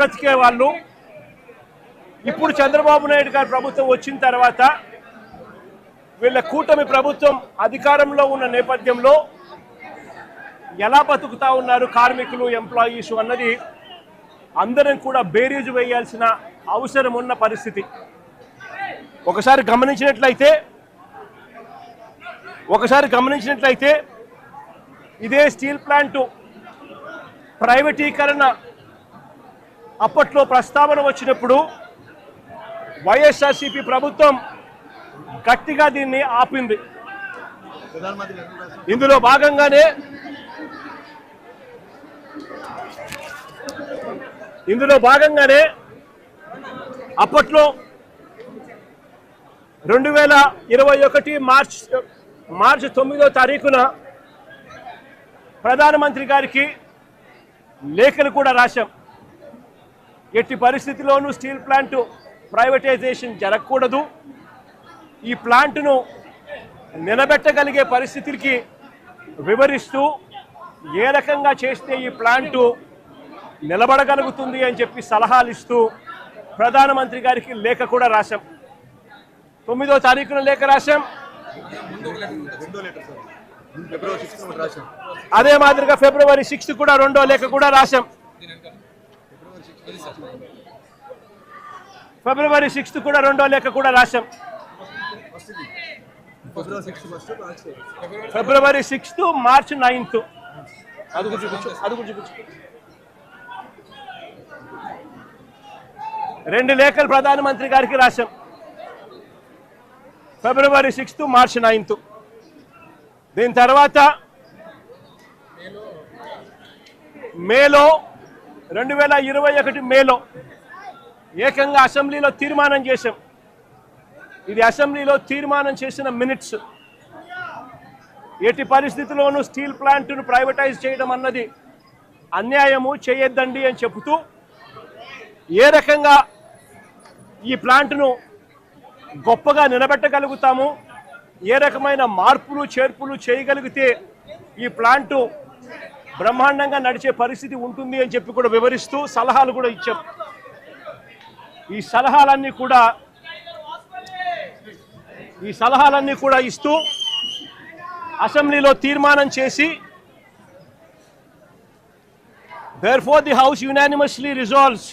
బ్రతికే వాళ్ళు ఇప్పుడు చంద్రబాబు నాయుడు గారి ప్రభుత్వం వచ్చిన తర్వాత వీళ్ళ కూటమి ప్రభుత్వం అధికారంలో ఉన్న నేపథ్యంలో ఎలా బతుకుతా ఉన్నారు కార్మికులు, ఎంప్లాయీస్ అన్నది అందరం కూడా బేరీజు వేయాల్సిన అవసరం ఉన్న పరిస్థితి. ఒకసారి గమనించినట్లయితే ఇదే స్టీల్ ప్లాంటు ప్రైవేటీకరణ అప్పట్లో ప్రస్తావన వచ్చినప్పుడు వైఎస్ఆర్సీపీ ప్రభుత్వం గట్టిగా దీన్ని ఆపింది. ఇందులో భాగంగానే అప్పట్లో 2021 మార్చి 9వ తారీఖున ప్రధానమంత్రి గారికి లేఖలు కూడా రాశాం. ఎట్టి పరిస్థితిలోనూ స్టీల్ ప్లాంట్ ప్రైవేటైజేషన్ జరగకూడదు, ఈ ప్లాంట్ను నిలబెట్టగలిగే పరిస్థితికి వివరిస్తూ ఏ రకంగా చేస్తే ఈ ప్లాంటు నిలబడగలుగుతుంది అని చెప్పి సలహాలు ఇస్తూ ప్రధానమంత్రి గారికి లేఖ కూడా రాశాం. 9వ తారీఖున లేఖ రాశాం. అదే మాదిరిగా ఫిబ్రవరి 6 కూడా రెండో లేఖ కూడా రాశాం. ఫిబ్రవరి 6 కూడా రెండో లేఖ కూడా రాశాం. ఫిబ్రవరి 6 మార్చి 9 అది కూడా చూపించు. 2 లేఖలు ప్రధానమంత్రి గారికి రాశాం. ఫిబ్రవరి 6 మార్చి 9. దీని తర్వాత మేలో 2021 మేలో ఏకంగా అసెంబ్లీలో తీర్మానం చేశాం. ఇది అసెంబ్లీలో తీర్మానం చేసిన మినిట్స్. ఎట్టి పరిస్థితుల్లోనూ స్టీల్ ప్లాంట్ను ప్రైవేటైజ్ చేయడం అన్నది అన్యాయము, చేయొద్దండి అని చెబుతూ ఏ రకంగా ఈ ప్లాంట్ను గొప్పగా నిలబెట్టగలుగుతాము, ఏ రకమైన మార్పులు చేర్పులు చేయగలిగితే ఈ ప్లాంటు బ్రహ్మాండంగా నడిచే పరిస్థితి ఉంటుంది అని చెప్పి కూడా వివరిస్తూ సలహాలు కూడా ఇచ్చాం. ఈ సలహాలన్నీ కూడా ఇస్తూ అసెంబ్లీలో తీర్మానం చేసి therefore the house unanimously resolves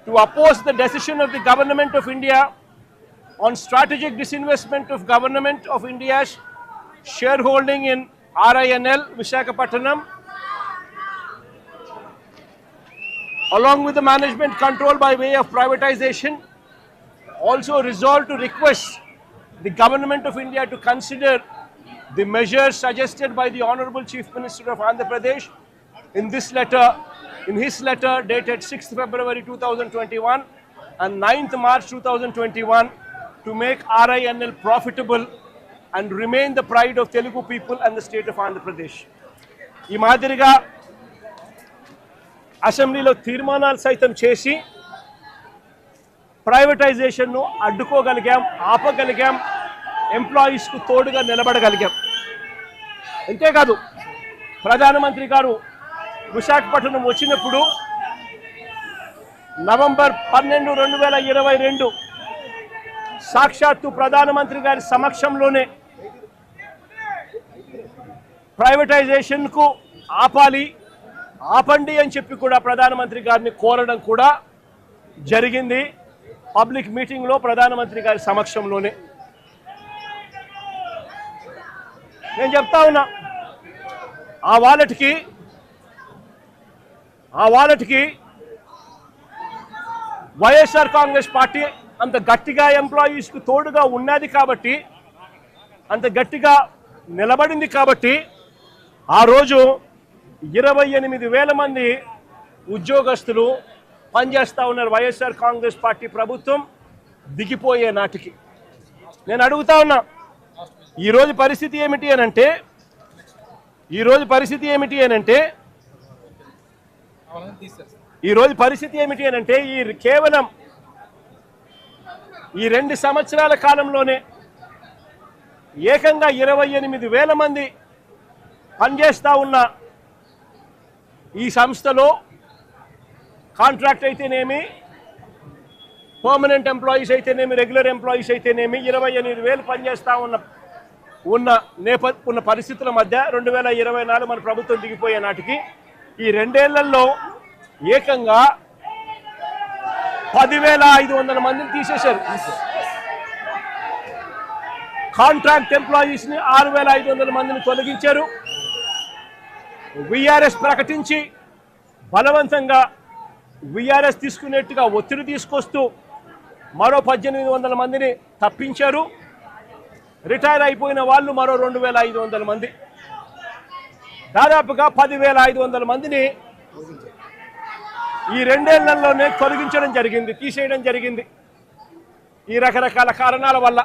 to oppose the decision of the government of India on strategic disinvestment of government of India's shareholding in RINL Visakhapatnam along with the management control by way of privatization. Also resolved to request the government of India to consider the measures suggested by the Honorable Chief Minister of Andhra Pradesh in his letter dated 6th February 2021 and 9th March 2021 to make RINL profitable and remain the pride of Telugu people and the state of Andhra Pradesh. ఈ మాదిరిగా అసెంబ్లీలో తీర్మానాలు సైతం చేసి ప్రైవేటైజేషన్ను అడ్డుకోగలిగాం, ఆపగలిగాం, ఎంప్లాయీస్కు తోడుగా నిలబడగలిగాం. అంతేకాదు ప్రధానమంత్రి గారు విశాఖపట్నం వచ్చినప్పుడు నవంబర్ 12, 2022 సాక్షాత్తు ప్రధానమంత్రి గారి సమక్షంలోనే ప్రైవేటైజేషన్కు ఆపండి అని చెప్పి కూడా ప్రధానమంత్రి గారిని కోరడం కూడా జరిగింది. పబ్లిక్ మీటింగ్లో ప్రధానమంత్రి గారి సమక్షంలోనే. నేను చెప్తా ఉన్నా, ఆ వాలెట్కి వైఎస్ఆర్ కాంగ్రెస్ పార్టీ అంత గట్టిగా ఎంప్లాయీస్కు తోడుగా ఉన్నది కాబట్టి, అంత గట్టిగా నిలబడింది కాబట్టి ఆ రోజు 28,000 మంది ఉద్యోగస్తులు పనిచేస్తూ ఉన్నారు వైఎస్ఆర్ కాంగ్రెస్ పార్టీ ప్రభుత్వం దిగిపోయే నాటికి. నేను అడుగుతా ఉన్నా, ఈరోజు పరిస్థితి ఏమిటి అనంటే కేవలం ఈ 2 సంవత్సరాల కాలంలోనే ఏకంగా 28,000 మంది పనిచేస్తూ ఉన్న ఈ సంస్థలో కాంట్రాక్ట్ అయితేనేమి, పర్మనెంట్ ఎంప్లాయీస్ అయితేనేమి, రెగ్యులర్ ఎంప్లాయీస్ అయితేనేమి 28,000 పనిచేస్తూ ఉన్న పరిస్థితుల మధ్య 2024 మన ప్రభుత్వం దిగిపోయే నాటికి ఈ 2 ఏళ్లలో ఏకంగా 10,500 మందిని తీసేశారు. కాంట్రాక్ట్ ఎంప్లాయీస్ని 6,500 మందిని తొలగించారు. విఆర్ఎస్ ప్రకటించి బలవంతంగా విఆర్ఎస్ తీసుకునేట్టుగా ఒత్తిడి తీసుకొస్తూ మరో 1,800 మందిని తప్పించారు. రిటైర్ అయిపోయిన వాళ్ళు మరో 2,500 మంది, దాదాపుగా 10,500 మందిని ఈ 2 ఏళ్లలోనే తొలగించడం జరిగింది, తీసేయడం జరిగింది. ఈ రకరకాల కారణాల వల్ల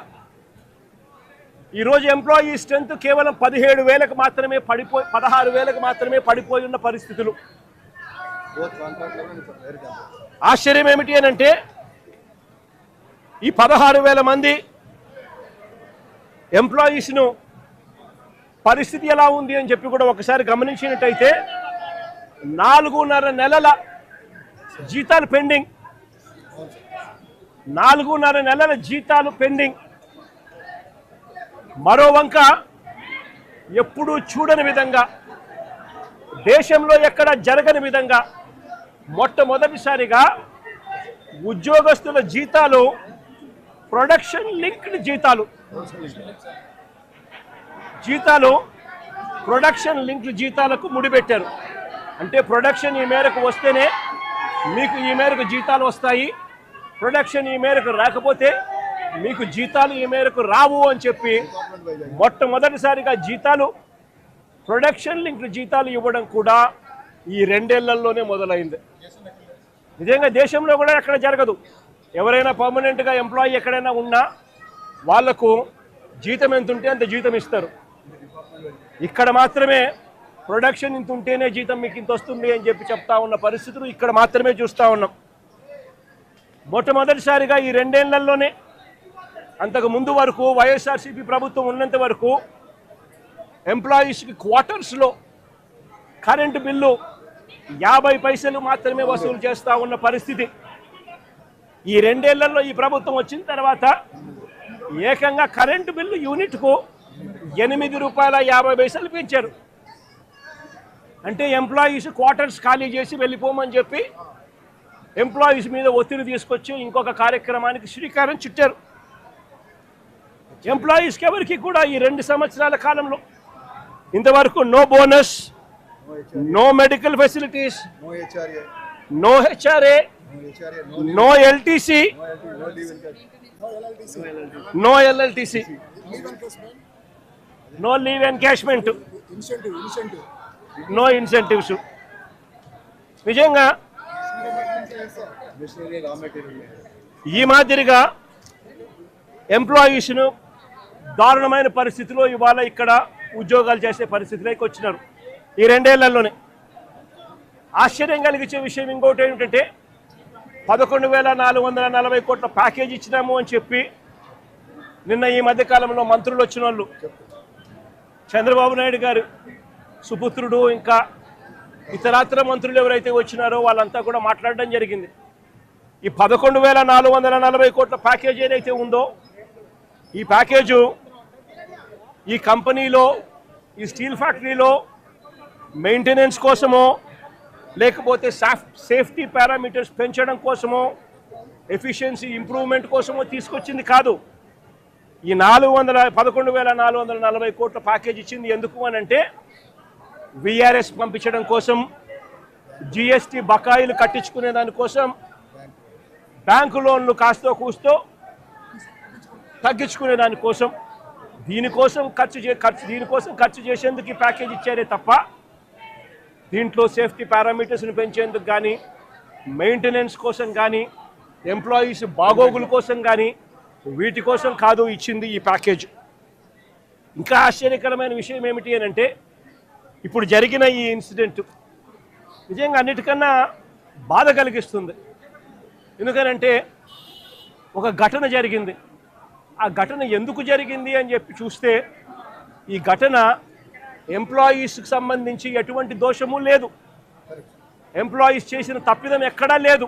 ఈరోజు ఎంప్లాయీ స్ట్రెంత్ కేవలం 17,000కు మాత్రమే 16,000కు మాత్రమే పడిపోయి ఉన్న పరిస్థితులు. ఆశ్చర్యం ఏమిటి అని అంటే ఈ 16,000 మంది ఎంప్లాయీస్ను పరిస్థితి ఎలా ఉంది అని చెప్పి కూడా ఒకసారి గమనించినట్టయితే 4.5 నెలల జీతాలు పెండింగ్, 4.5 నెలల జీతాలు పెండింగ్. మరో వంక ఎప్పుడూ చూడని విధంగా, దేశంలో ఎక్కడ జరగని విధంగా మొట్టమొదటిసారిగా ఉద్యోగస్తుల జీతాలు ప్రొడక్షన్ లింక్డ్ ప్రొడక్షన్ లింక్డ్ జీతాలకు ముడిపెట్టారు. అంటే ప్రొడక్షన్ ఈ మేరకు వస్తేనే మీకు ఈ మేరకు జీతాలు వస్తాయి, ప్రొడక్షన్ ఈ మేరకు రాకపోతే మీకు జీతాలు ఈ మేరకు రావు అని చెప్పి మొట్టమొదటిసారిగా జీతాలు ప్రొడక్షన్ లింక్డ్ జీతాలు ఇవ్వడం కూడా ఈ 2 ఏళ్లలోనే మొదలైంది. నిజంగా దేశంలో కూడా ఎక్కడ జరగదు. ఎవరైనా పర్మనెంట్గా ఎంప్లాయీ ఎక్కడైనా ఉన్నా వాళ్లకు జీతం ఎంత ఉంటే అంత జీతం ఇస్తారు. ఇక్కడ మాత్రమే ప్రొడక్షన్ ఇంత ఉంటేనే జీతం మీకు ఇంత వస్తుంది అని చెప్పి చెప్తా ఉన్న పరిస్థితులు ఇక్కడ మాత్రమే చూస్తూ ఉన్నాం. మొట్టమొదటిసారిగా ఈ 2 ఏళ్లలోనే, అంతకు ముందు వరకు వైఎస్ఆర్సీపీ ప్రభుత్వం ఉన్నంత వరకు ఎంప్లాయీస్కి క్వార్టర్స్లో కరెంటు బిల్లు 50 పైసలు మాత్రమే వసూలు చేస్తూ ఉన్న పరిస్థితి. ఈ 2 ఏళ్లలో ఈ ప్రభుత్వం వచ్చిన తర్వాత ఏకంగా కరెంటు బిల్లు యూనిట్కు ₹8.50 పెంచారు. అంటే ఎంప్లాయీస్ క్వార్టర్స్ ఖాళీ చేసి వెళ్ళిపోమని చెప్పి ఎంప్లాయీస్ మీద ఒత్తిడి తీసుకొచ్చి ఇంకొక కార్యక్రమానికి శ్రీకారం చుట్టారు. ఎంప్లాయీస్కి ఎవరికి కూడా ఈ 2 సంవత్సరాల కాలంలో ఇంతవరకు no bonus, no medical facilities, no HRA, no LTC, no LLTC, no leave encashment, no incentives. నిజంగా ఈ మాదిరిగా ఎంప్లాయీస్ను దారుణమైన పరిస్థితిలో ఇవాళ ఇక్కడ ఉద్యోగాలు చేసే పరిస్థితిలోకి వచ్చినారు ఈ 2 ఏళ్లలోనే. ఆశ్చర్యం కలిగించే విషయం ఇంకోటి ఏమిటంటే 11,440 కోట్ల ప్యాకేజ్ ఇచ్చినాము అని చెప్పి నిన్న ఈ మధ్యకాలంలో మంత్రులు వచ్చిన వాళ్ళు, చంద్రబాబు నాయుడు గారు సుపుత్రుడు ఇంకా ఇతరాత్ర మంత్రులు ఎవరైతే వచ్చినారో వాళ్ళంతా కూడా మాట్లాడడం జరిగింది. ఈ 11,440 కోట్ల ప్యాకేజ్ ఏదైతే ఉందో ఈ ప్యాకేజు ఈ కంపెనీలో, ఈ స్టీల్ ఫ్యాక్టరీలో మెయింటెనెన్స్ కోసమో లేకపోతే సేఫ్టీ పారామీటర్స్ పెంచడం కోసమో, ఎఫిషియన్సీ ఇంప్రూవ్మెంట్ కోసమో తీసుకొచ్చింది కాదు. ఈ 11,440 కోట్ల ప్యాకేజ్ ఇచ్చింది ఎందుకు అని అంటే విఆర్ఎస్ పంపించడం కోసం, జిఎస్టీ బకాయిలు కట్టించుకునే దానికోసం, బ్యాంకు లోన్లు కాస్తో కూస్తో తగ్గించుకునే దానికోసం, దీనికోసం ఖర్చు చేసేందుకు ఈ ప్యాకేజ్ ఇచ్చారే తప్ప దీంట్లో సేఫ్టీ పారామీటర్స్ని పెంచేందుకు కానీ, మెయింటెనెన్స్ కోసం కానీ, ఎంప్లాయీస్ బాగోగుల కోసం కానీ వీటి కోసం కాదు ఇచ్చింది ఈ ప్యాకేజ్. ఇంకా ఆశ్చర్యకరమైన విషయం ఏమిటి అని అంటే ఇప్పుడు జరిగిన ఈ ఇన్సిడెంట్ నిజంగా అన్నిటికన్నా బాధ కలిగిస్తుంది. ఎందుకనంటే ఒక ఘటన జరిగింది. ఆ ఘటన ఎందుకు జరిగింది అని చెప్పి చూస్తే ఈ ఘటన ఎంప్లాయీస్కి సంబంధించి ఎటువంటి దోషము లేదు. ఎంప్లాయీస్ చేసిన తప్పిదం ఎక్కడా లేదు.